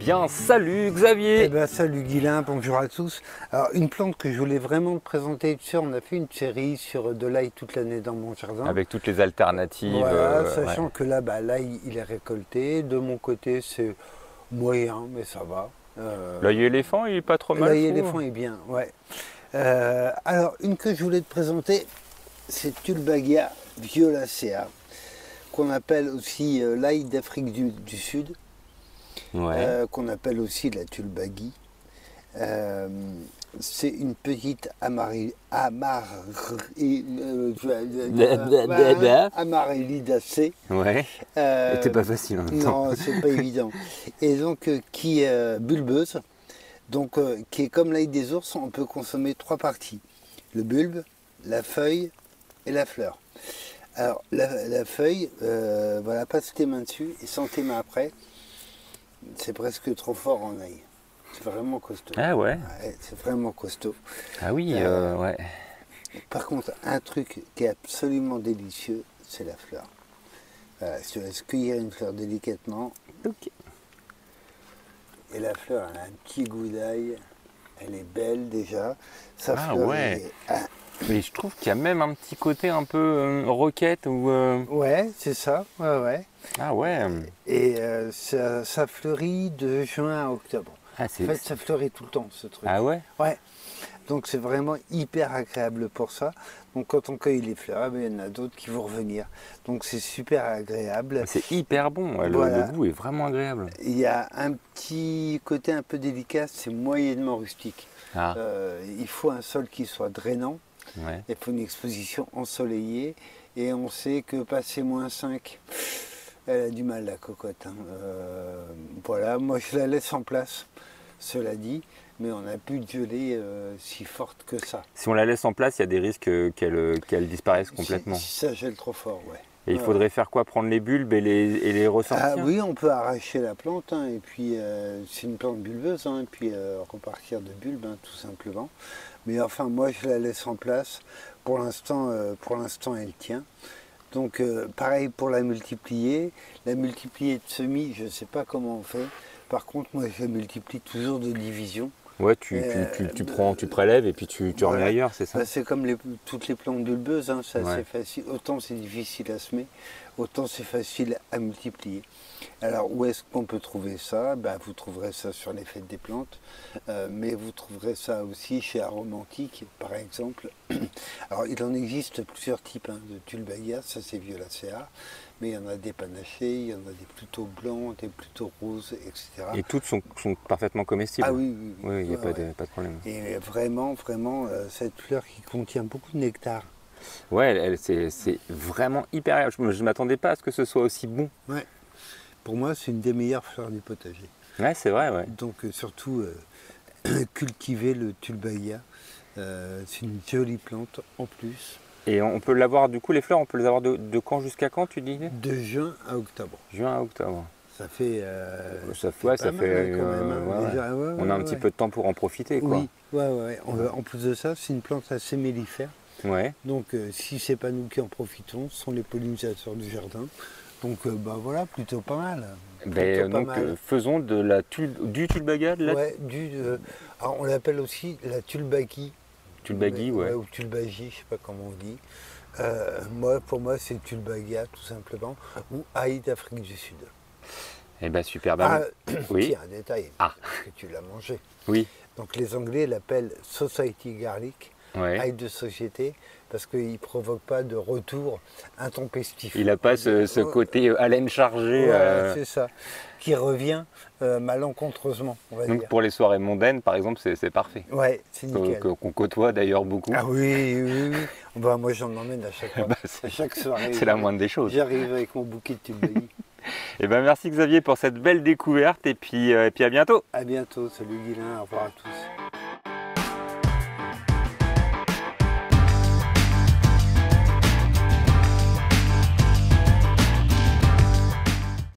bien, salut Xavier. Eh ben, salut Guilain, bonjour à tous. Alors une plante que je voulais vraiment te présenter, tu sais, on a fait une série sur de l'ail toute l'année dans mon jardin. Avec toutes les alternatives. Voilà, sachant ouais. que là, l'ail il est récolté. De mon côté, c'est moyen, mais ça va. L'œil éléphant, il est pas trop mal. L'ail éléphant est bien, ouais. Alors une que je voulais te présenter, c'est Tulbaghia violacea, qu'on appelle aussi l'ail d'Afrique du Sud. Ouais. Qu'on appelle aussi la tulbaghie. C'est une petite amarylidacée. Ouais. C'était pas facile en même temps. Non, c'est pas évident. Et donc qui est bulbeuse, donc qui est comme l'ail des ours. On peut consommer trois parties: le bulbe, la feuille et la fleur. Alors la feuille, voilà, passe tes mains dessus et sens tes mains après. C'est presque trop fort en ail. C'est vraiment costaud. Ah ouais. Ouais, c'est vraiment costaud. Ah oui, ouais. Par contre, un truc qui est absolument délicieux, c'est la fleur. Voilà, je te laisse cueillir une fleur délicatement. Ok. Et la fleur, elle a un petit goût d'ail. Elle est belle déjà. Sa Ah fleur, ouais. Mais je trouve qu'il y a même un petit côté un peu roquette ou. Ouais, c'est ça. Ouais, ouais. Ah ouais. Et ça fleurit de juin à octobre. Ah, En fait, ça fleurit tout le temps, ce truc. Ah ouais. Ouais. Donc c'est vraiment hyper agréable pour ça. Donc quand on cueille les fleurs, il y en a d'autres qui vont revenir. Donc c'est super agréable. C'est hyper bon. Ouais, Voilà. le goût est vraiment agréable. Il y a un petit côté un peu délicat, c'est moyennement rustique. Ah. Il faut un sol qui soit drainant. Ouais. Il faut une exposition ensoleillée. Et on sait que passer -5, elle a du mal, la cocotte. Hein. Voilà, moi je la laisse en place, cela dit, mais on n'a plus de gelée si forte que ça. Si on la laisse en place, il y a des risques qu'elle disparaisse complètement. Si ça gèle trop fort, ouais. Et il faudrait faire quoi? Prendre les bulbes et les ressortir? Ah oui, on peut arracher la plante, hein, et puis c'est une plante bulbeuse, hein, et puis repartir de bulbe, hein, tout simplement. Mais enfin, moi je la laisse en place. Pour l'instant, elle tient. Donc pareil pour la multiplier de semis, je ne sais pas comment on fait. Par contre, moi je la multiplie toujours de division. Ouais, tu prélèves et puis tu Voilà. remets ailleurs, c'est ça? Bah, c'est comme toutes les plantes bulbeuses, hein, c'est Ouais. assez facile. Autant c'est difficile à semer, autant c'est facile à multiplier. Alors où est-ce qu'on peut trouver ça? Bah, vous trouverez ça sur les fêtes des plantes, mais vous trouverez ça aussi chez Aromantique, par exemple. Alors il en existe plusieurs types, hein, de Tulbaghia, ça c'est violacea, mais il y en a des panachés, il y en a des plutôt blancs, des plutôt roses, etc. Et toutes sont parfaitement comestibles? Ah oui, oui, Oui, il n'y a ouais, pas de problème. Et vraiment, cette fleur qui contient beaucoup de nectar. Ouais, c'est vraiment hyper agréable. Je ne m'attendais pas à ce que ce soit aussi bon. Ouais. Pour moi, c'est une des meilleures fleurs du potager. Ouais, c'est vrai, ouais. Donc surtout, cultiver le Tulbaghia, c'est une jolie plante en plus. Et on peut l'avoir, du coup, les fleurs, on peut les avoir de quand jusqu'à quand, tu dis? De juin à octobre. Juin à octobre. Ça fait. Ça fait, quand même, hein, ouais. déjà, ouais, On a un petit peu de temps pour en profiter, quoi. Oui, ouais. En plus de ça, c'est une plante assez mellifère. Ouais. Donc si c'est pas nous qui en profitons, ce sont les pollinisateurs du jardin. Donc bah voilà, plutôt pas mal. Ben, donc faisons du Tulbaghia, de la Ouais, alors, on l'appelle aussi la tulbaghie. Tulbaghie, ouais. Ou tulbaghie, je sais pas comment on dit. Pour moi, c'est Tulbaghia tout simplement, ou ail d'Afrique du Sud. Eh ben super. Oui. Tiens, un détail, parce que tu l'as mangé. Oui. Donc les Anglais l'appellent Society Garlic, ail de société, parce qu'il ne provoque pas de retour intempestif. Il n'a pas ce côté haleine chargée. C'est ça, qui revient malencontreusement, on va Donc dire. pour les soirées mondaines, par exemple, c'est parfait. Ouais, c'est nickel. Qu'on côtoie d'ailleurs beaucoup. Ah oui. Bah, moi j'en emmène à chaque fois. À chaque soirée. C'est la moindre des choses. J'arrive avec mon bouquet de tulbaghie. Et ben merci Xavier pour cette belle découverte et puis à bientôt. À bientôt, salut Guilain, au revoir à tous.